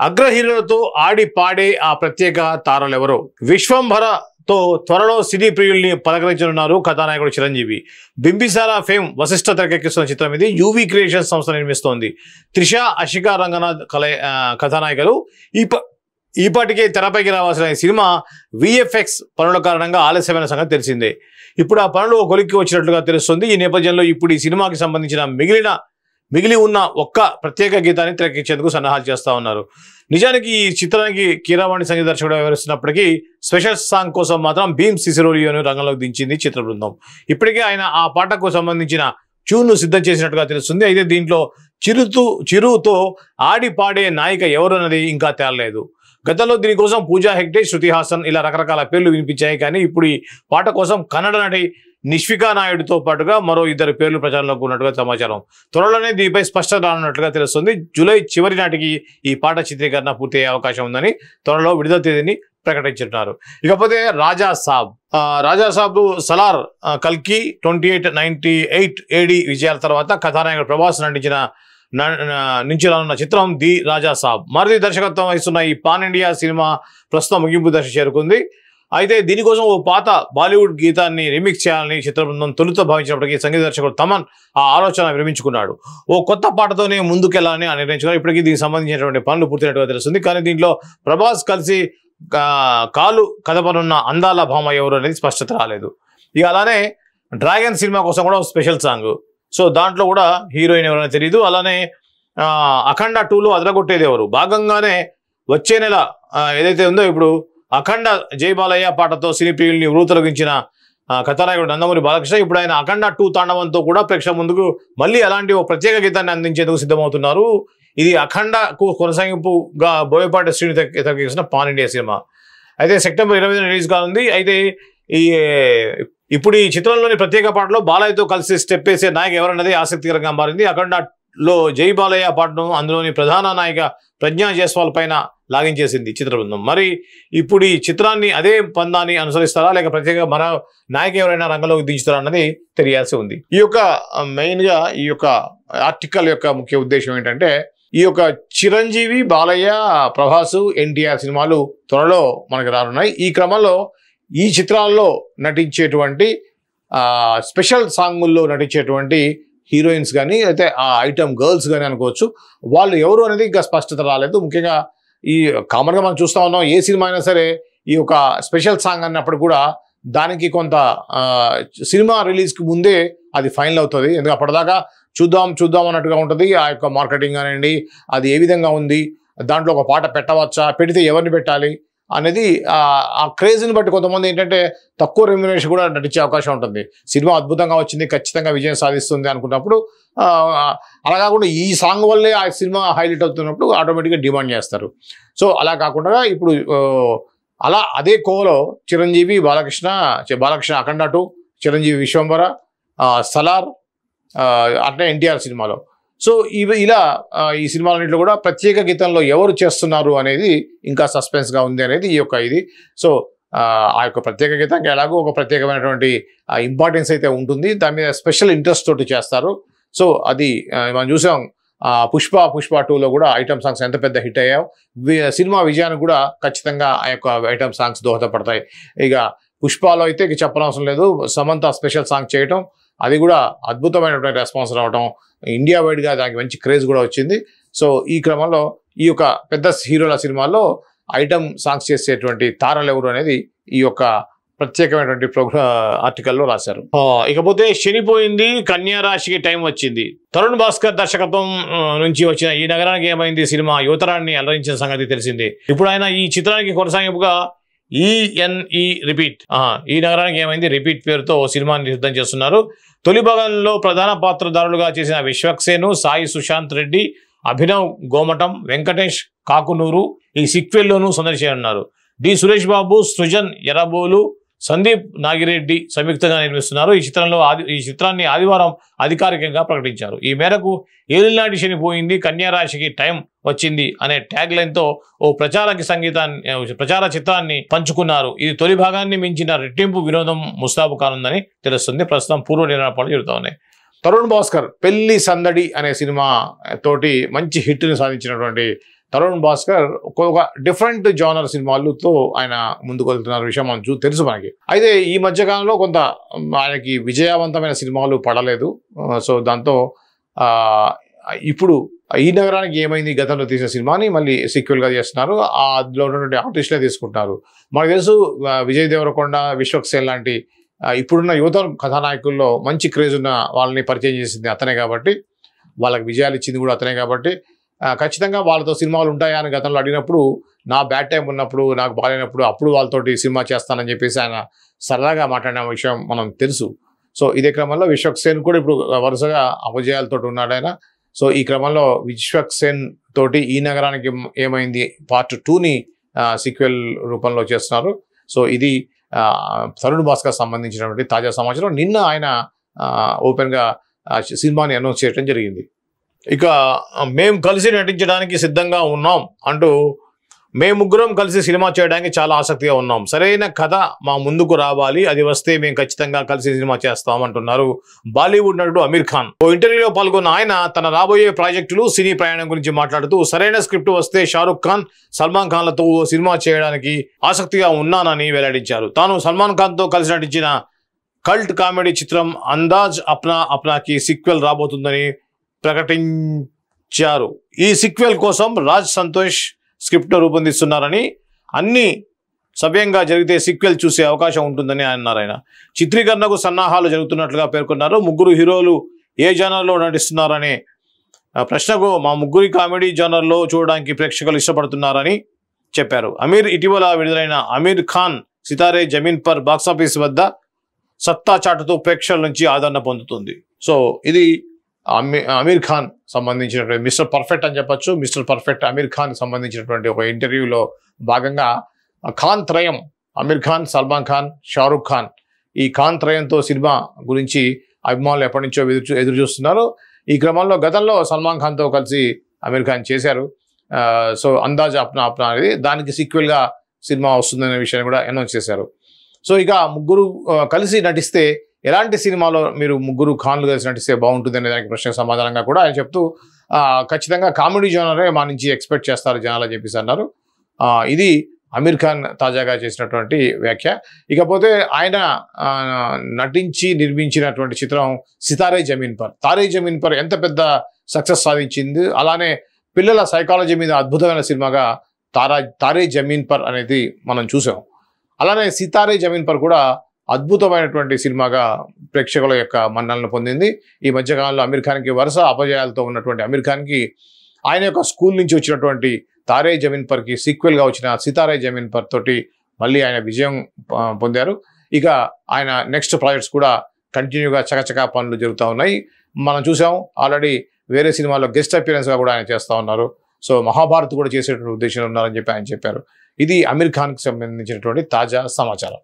అగ్రహీరోలతో ఆడి పాడే ఆ ప్రత్యేక తారలెవరో. విశ్వంభరతో త్వరలో సినీ ప్రియుల్ని పలకరించనున్నారు కథానాయకుడు చిరంజీవి. బింబిసారా ఫేమ్ వశిష్ఠ తెరకెక్కిస్తున్న చిత్రం ఇది. యూవీ క్రియేషన్స్ సంస్థ నిర్మిస్తోంది. త్రిష, అషికా రంగనాథ్ కథానాయకులు. ఈపాటికే తెరపైకి రావాల్సిన ఈ సినిమా విఎఫ్ఎక్స్ పనుల కారణంగా ఆలస్యమైన సంగతి తెలిసిందే. ఇప్పుడు ఆ పనులు కొలిక్కి వచ్చినట్లుగా తెలుస్తుంది. ఈ నేపథ్యంలో ఇప్పుడు ఈ సినిమాకి సంబంధించిన మిగిలి ఉన్న ఒక్క ప్రత్యేక గీతాన్ని తెరకెక్కించేందుకు సన్నాహాలు చేస్తా ఉన్నారు. నిజానికి ఈ చిత్రానికి కీరవాణి సంగీత దర్శకుడు వ్యవహరిస్తున్నప్పటికీ స్పెషల్ సాంగ్ కోసం మాత్రం భీమ్ సిసిరోలియోను రంగంలోకి దించింది చిత్ర బృందం. ఇప్పటికే ఆయన ఆ పాటకు సంబంధించిన ట్యూన్ను సిద్ధం చేసినట్టుగా తెలుస్తుంది. అయితే దీంట్లో చిరుతో ఆడి పాడే నాయిక ఎవరన్నది ఇంకా తేలలేదు. గతంలో దీనికోసం పూజా హెగ్డే, శృతి హాసన్ ఇలా రకరకాల పేర్లు వినిపించాయి. కానీ ఇప్పుడు ఈ పాట కోసం కన్నడ నటి నిష్వికా నాయుడుతో పాటుగా మరో 2 పేర్లు ప్రచారంలోకి ఉన్నట్టుగా సమాచారం. త్వరలోనే దీనిపై స్పష్టత రానున్నట్లుగా తెలుస్తుంది. జూలై చివరి నాటికి ఈ పాట చిత్రీకరణ పూర్తి అయ్యే అవకాశం ఉందని త్వరలో విడుదల తేదీని ప్రకటించున్నారు. ఇకపోతే రాజా సాబ్ సలార్, కల్కి 2898 AD విజయాల తర్వాత కథానాయకుడు ప్రభాస్ నుంచి రానున్న చిత్రం ది రాజా సాబ్. మరిది దర్శకత్వం వహిస్తున్న ఈ పాన్ ఇండియా సినిమా ప్రస్తుతం ముగింపు దశ చేరుకుంది. అయితే దీనికోసం ఓ పాత బాలీవుడ్ గీతాన్ని రీమిక్స్ చేయాలని చిత్ర బృందం తొలుత భావించినప్పటికీ సంగీత దర్శకుడు తమన్ ఆ ఆలోచన విరమించుకున్నాడు. ఓ కొత్త పాటతోనే ముందుకెళ్లాలని నిర్ణయించుకున్నారు. ఇప్పటికీ దీనికి సంబంధించినటువంటి పనులు పూర్తయినట్టుగా తెలుస్తుంది. కానీ దీంట్లో ప్రభాస్ కలిసి కాలు కదపనున్న అందాల భామ ఎవరు అనేది స్పష్టత రాలేదు. ఇక అలానే డ్రాగన్ సినిమా కోసం కూడా స్పెషల్ సాంగ్. సో దాంట్లో కూడా హీరోయిన్ ఎవరైనా తెలియదు. అలానే అఖండ 2లో అదరగొట్టేది ఎవరు భాగంగానే వచ్చే నెల ఏదైతే ఉందో ఇప్పుడు అఖండ జై బాలయ్య పాటతో సినీ ప్రియుల్ని ఊతలగించిన కథానాయకుడు నందమూరి బాలకృష్ణ ఇప్పుడు ఆయన అఖండ 2 తాండవంతో కూడా ప్రేక్షకుల ముందుకు మళ్ళీ అలాంటి ఒక ప్రత్యేక గీతాన్ని అందించేందుకు సిద్ధమవుతున్నారు. ఇది అఖండకు కొనసాగింపుగా బోయపాటి శ్రీని తెరకెక్కించిన పాన్ ఇండియా సినిమా. అయితే సెప్టెంబర్ 20న రిలీజ్ కానుంది. అయితే ఇప్పుడు ఈ చిత్రంలోని ప్రత్యేక పాటలో బాలయ్యతో కలిసి స్టెప్ వేసే నాయక ఎవరన్నది ఆసక్తికరంగా మారింది. అఖండలో జై బాలయ్య పాటను అందులోని ప్రధాన నాయిక ప్రజ్ఞా జైస్వాల్ పైన లాగించేసింది చిత్ర బృందం. మరి ఇప్పుడు ఈ చిత్రాన్ని అదే పందాన్ని అనుసరిస్తారా లేక ప్రత్యేక మరో నాయక ఎవరైనా రంగంలోకి దించుతారా అన్నది తెలియాల్సి ఉంది. ఈ యొక్క మెయిన్గా ఈ యొక్క ఆర్టికల్ యొక్క ముఖ్య ఉద్దేశం ఏంటంటే ఈ యొక్క చిరంజీవి, బాలయ్య, ప్రభాసు, ఎన్టీఆర్ సినిమాలు త్వరలో మనకు రానున్నాయి. ఈ క్రమంలో ఈ చిత్రాల్లో నటించేటువంటి స్పెషల్ సాంగుల్లో నటించేటువంటి హీరోయిన్స్ కానీ అయితే ఆ ఐటమ్ గర్ల్స్ కానీ అనుకోవచ్చు, వాళ్ళు ఎవరు అనేది ఇంకా స్పష్టత రాలేదు. ముఖ్యంగా ఈ కామన్గా మనం చూస్తూ ఉన్నాం, ఏ సినిమా అయినా సరే ఈ యొక్క స్పెషల్ సాంగ్ అన్నప్పుడు కూడా దానికి కొంత సినిమా రిలీజ్కి ముందే అది ఫైనల్ అవుతుంది. ఎందుకంటే అప్పటిదాకా చూద్దాం అన్నట్టుగా ఉంటుంది. ఆ యొక్క మార్కెటింగ్ అనండి, అది ఏ విధంగా ఉంది, దాంట్లో ఒక పాట పెట్టవచ్చా, పెడితే ఎవరిని పెట్టాలి అనేది ఆ క్రేజ్ని బట్టి కొంతమంది ఏంటంటే తక్కువ రెమ్యునరేషన్ కూడా నటించే అవకాశం ఉంటుంది. సినిమా అద్భుతంగా వచ్చింది, ఖచ్చితంగా విజయం సాధిస్తుంది అనుకున్నప్పుడు అలా కాకుండా ఈ సాంగ్ వల్లే ఆ సినిమా హైలైట్ అవుతున్నప్పుడు ఆటోమేటిక్గా డిమాండ్ చేస్తారు. సో అలా కాకుండా ఇప్పుడు అదే కోవలో చిరంజీవి, బాలకృష్ణ అఖండ 2, చిరంజీవి విశ్వంభర, సలార్, అట్లా ఎన్టీఆర్ సినిమాలో. సో ఇలా ఈ సినిమాలన్నింటిలో కూడా ప్రత్యేక గీతంలో ఎవరు చేస్తున్నారు అనేది ఇంకా సస్పెన్స్గా ఉంది అనేది ఈ యొక్క ఇది. సో ఆ యొక్క ప్రత్యేక గీతానికి ఎలాగో ఒక ప్రత్యేకమైనటువంటి ఇంపార్టెన్స్ అయితే ఉంటుంది. దాని మీద స్పెషల్ ఇంట్రెస్ట్ తోటి చేస్తారు. సో అది మనం చూసాం పుష్ప 2లో కూడా ఐటమ్ సాంగ్స్ ఎంత పెద్ద హిట్ అయ్యాయో సినిమా విజయానికి కూడా ఖచ్చితంగా ఆ యొక్క ఐటమ్ సాంగ్స్ దోహదపడతాయి. ఇక పుష్పలో అయితే చెప్పనవసరం లేదు, సమంత స్పెషల్ సాంగ్ చేయటం, అది కూడా అద్భుతమైనటువంటి రెస్పాన్స్ రావడం, ఇండియా వైడ్గా దానికి మంచి క్రేజ్ కూడా వచ్చింది. సో ఈ క్రమంలో ఈ యొక్క పెద్ద హీరోల సినిమాల్లో ఐటమ్ సాంగ్స్ చేసేటువంటి తారలు ఎవరు అనేది ఈ యొక్క ప్రత్యేకమైనటువంటి ఆర్టికల్లో రాశారు. ఇకపోతే శనిపోయింది, కన్యా రాశికి టైం వచ్చింది. తరుణ్ భాస్కర్ దర్శకత్వం నుంచి వచ్చిన ఈ నగరానికి ఏమైంది సినిమా యువతరాన్ని అలరించిన సంగతి తెలిసింది. ఇప్పుడు ఆయన ఈ చిత్రానికి కొనసాగింపుగా రిపీట్ ఈ నగరానికి ఏమైంది రిపీట్ పేరుతో సినిమాని సిద్ధం చేస్తున్నారు. తొలి భాగంలో ప్రధాన పాత్రధారులుగా చేసిన విశ్వక్సేను, సాయి సుశాంత్ రెడ్డి, అభినవ్ గోమటం, వెంకటేష్ కాకునూరు ఈ సిక్వెల్లోనూ సందర్శించనున్నారు. డి సురేష్ బాబు, సృజన్ ఎర్రబోలు, సందీప్ నాగిరెడ్డి సంయుక్తంగా నిర్మిస్తున్నారు. ఈ చిత్రాన్ని ఆదివారం అధికారికంగా ప్రకటించారు. ఈ మేరకు ఏలినాటి శనిపోయింది, కన్యా రాశికి టైం వచ్చింది అనే ట్యాగ్ లైన్తో ఓ ప్రచార చిత్రాన్ని పంచుకున్నారు. ఇది తొలి భాగాన్ని మించిన రెట్టింపు వినోదం ముస్తాబు కానుందని తెలుస్తుంది. ప్రస్తుతం పూర్వ నిర్మాణాలు జరుగుతూ ఉన్నాయి. తరుణ్ భాస్కర్ పెళ్లి సందడి అనే సినిమా తోటి మంచి హిట్ని సాధించినటువంటి తరుణ్ భాస్కర్ ఒక డిఫరెంట్ జానర్ సినిమాలతో ఆయన ముందుకు వెళ్తున్న విషయం మనం తెలుసు మనకి. అయితే ఈ మధ్యకాలంలో కొంత ఆయనకి విజయవంతమైన సినిమాలు పడలేదు. సో దాంతో ఇప్పుడు ఈ నగరానికి ఏమైంది గతంలో తీసిన సినిమాని మళ్ళీ సీక్వెల్గా చేస్తున్నారు. అందులో ఉన్నటువంటి ఆర్టిస్టులే తీసుకుంటున్నారు. మనకు తెలుసు విజయ్ దేవరకొండ, విశ్వక్ సేన్ లాంటి ఇప్పుడున్న యువత కథానాయకుల్లో మంచి క్రేజ్ ఉన్న వాళ్ళని పరిచయం చేసింది అతనే కాబట్టి, వాళ్ళకి విజయాలు ఇచ్చింది కూడా అతనే కాబట్టి ఖచ్చితంగా వాళ్ళతో సినిమాలు ఉంటాయా అని గతంలో అడిగినప్పుడు నా బ్యాడ్ టైం ఉన్నప్పుడు, నాకు బాగాలేనప్పుడు అప్పుడు వాళ్ళతోటి సినిమా చేస్తానని చెప్పేసి ఆయన సరదాగా మాట్లాడిన విషయం మనం తెలుసు. సో ఇదే క్రమంలో విశ్వక్ సేన్ కూడా ఇప్పుడు వరుసగా అపజయాలతో ఉన్నాడు ఆయన. సో ఈ క్రమంలో విశ్వక్ సేన్ తోటి ఈ నగరానికి ఏమైంది పార్ట్ 2ని సీక్వెల్ రూపంలో చేస్తున్నారు. సో ఇది తరుణ్ భాస్కర్ సంబంధించినటువంటి తాజా సమాచారం. నిన్న ఆయన ఓపెన్గా సినిమాని అనౌన్స్ చేయడం జరిగింది. ఇక మేము కలిసి నటించడానికి సిద్ధంగా ఉన్నాం అంటూ మేము ముగ్గురం కలిసి సినిమా చేయడానికి చాలా ఆసక్తిగా ఉన్నాం. సరైన కథ మా ముందుకు రావాలి, అది వస్తే మేము ఖచ్చితంగా కలిసి సినిమా చేస్తాం అంటున్నారు బాలీవుడ్ నటుడు అమీర్ ఖాన్. ఓ ఇంటర్వ్యూలో పాల్గొన్న ఆయన తన రాబోయే ప్రాజెక్టులు, సినీ ప్రయాణం గురించి మాట్లాడుతూ సరైన స్క్రిప్ట్ వస్తే షారుఖ్ ఖాన్, సల్మాన్ ఖాన్లతో ఓ సినిమా చేయడానికి ఆసక్తిగా ఉన్నానని వెల్లడించారు. తాను సల్మాన్ ఖాన్తో కలిసి నటించిన కల్ట్ కామెడీ చిత్రం అందాజ్ అప్నాకి సీక్వెల్ రాబోతుందని ప్రకటించారు. ఈ సీక్వెల్ కోసం రాజ్ సంతోష్ స్క్రిప్ట్ను రూపొందిస్తున్నారని, అన్ని సవ్యంగా జరిగితే సీక్వెల్ చూసే అవకాశం ఉంటుందని అన్నారు. ఆయన చిత్రీకరణకు సన్నాహాలు జరుగుతున్నట్లుగా పేర్కొన్నారు. ముగ్గురు హీరోలు ఏ జానర్లో నటిస్తున్నారనే ప్రశ్నకు మా ముగ్గురి కామెడీ జానర్లో చూడడానికి ప్రేక్షకులు ఇష్టపడుతున్నారని చెప్పారు. అమీర్ ఇటీవల విడుదలైన అమీర్ ఖాన్ సితారే జమీన్ పర్ బాక్సాఫీస్ వద్ద సత్తా చాటుతూ ప్రేక్షకుల నుంచి ఆదరణ పొందుతుంది. సో ఇది అమీర్ ఖాన్ సంబంధించినటువంటి మిస్టర్ పర్ఫెక్ట్ అని చెప్పొచ్చు. మిస్టర్ పర్ఫెక్ట్ అమీర్ ఖాన్ సంబంధించినటువంటి ఒక ఇంటర్వ్యూలో భాగంగా ఖాన్ త్రయం, అమీర్ ఖాన్, సల్మాన్ ఖాన్, షారుఖ్ ఖాన్, ఈ ఖాన్ త్రయంతో సినిమా గురించి అభిమానులు ఎప్పటి నుంచో ఎదురు చూస్తున్నారు. ఈ క్రమంలో గతంలో సల్మాన్ ఖాన్తో కలిసి అమీర్ ఖాన్ చేశారు. సో అందాజ్ అప్నా అనేది దానికి సీక్వెల్గా సినిమా వస్తుందనే విషయాన్ని కూడా అనౌన్స్ చేశారు. సో ఇక ముగ్గురు కలిసి నటిస్తే ఎలాంటి సినిమాలో మీరు ముగ్గురు ఖాన్లు కలిసి నటిస్తే బాగుంటుంది అనే దానికి ప్రశ్నకు సమాధానంగా కూడా ఆయన చెప్తూ ఖచ్చితంగా కామెడీ జోనరే మా నుంచి ఎక్స్పెక్ట్ చేస్తారు జనాలు అని చెప్పేసి అన్నారు. ఇది అమీర్ ఖాన్ తాజాగా చేసినటువంటి వ్యాఖ్య. ఇకపోతే ఆయన నటించి నిర్మించినటువంటి చిత్రం సితారే జమీన్ పర్. తారే జమీన్ పర్ ఎంత పెద్ద సక్సెస్ సాధించింది. అలానే పిల్లల సైకాలజీ మీద అద్భుతమైన సినిమాగా తారే జమీన్ పర్ అనేది మనం చూసాం. అలానే సితారే జమీన్ పర్ కూడా అద్భుతమైనటువంటి సినిమాగా ప్రేక్షకుల యొక్క మన్ననలను పొందింది. ఈ మధ్యకాలంలో అమీర్ ఖాన్కి వరుస అపజయాలతో ఉన్నటువంటి అమీర్ ఖాన్కి ఆయన యొక్క స్కూల్ నుంచి వచ్చినటువంటి తారే జమీన్ పర్కి సీక్వెల్గా వచ్చిన సితారే జమీన్ పర్ తోటి మళ్ళీ ఆయన విజయం పొందారు. ఇక ఆయన నెక్స్ట్ ప్రాజెక్ట్స్ కూడా కంటిన్యూగా చకచకా పనులు జరుగుతూ ఉన్నాయి. మనం చూసాం ఆల్రెడీ వేరే సినిమాలో గెస్ట్ అపియరెన్స్గా కూడా ఆయన చేస్తూ ఉన్నారు. సో మహాభారత్ కూడా చేసేటువంటి ఉద్దేశంలో ఉన్నారని చెప్పి ఆయన చెప్పారు. ఇది అమీర్ ఖాన్కి సంబంధించినటువంటి తాజా సమాచారం.